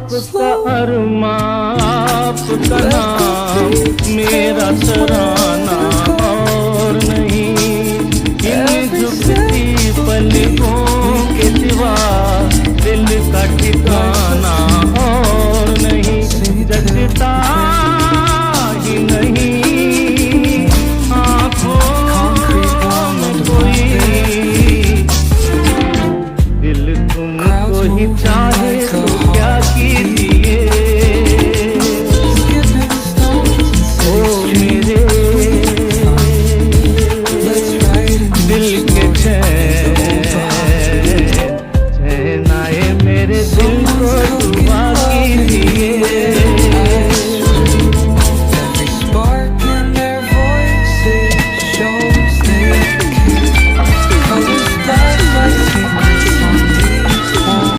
आपका अरमा, आपका नाम मेरा तराना और नहीं। इन झुकती पलकों के सिवा दिल का ठिकाना और नहीं। जगता ही नहीं आँखों में कोई, दिल तुमको ही चाहे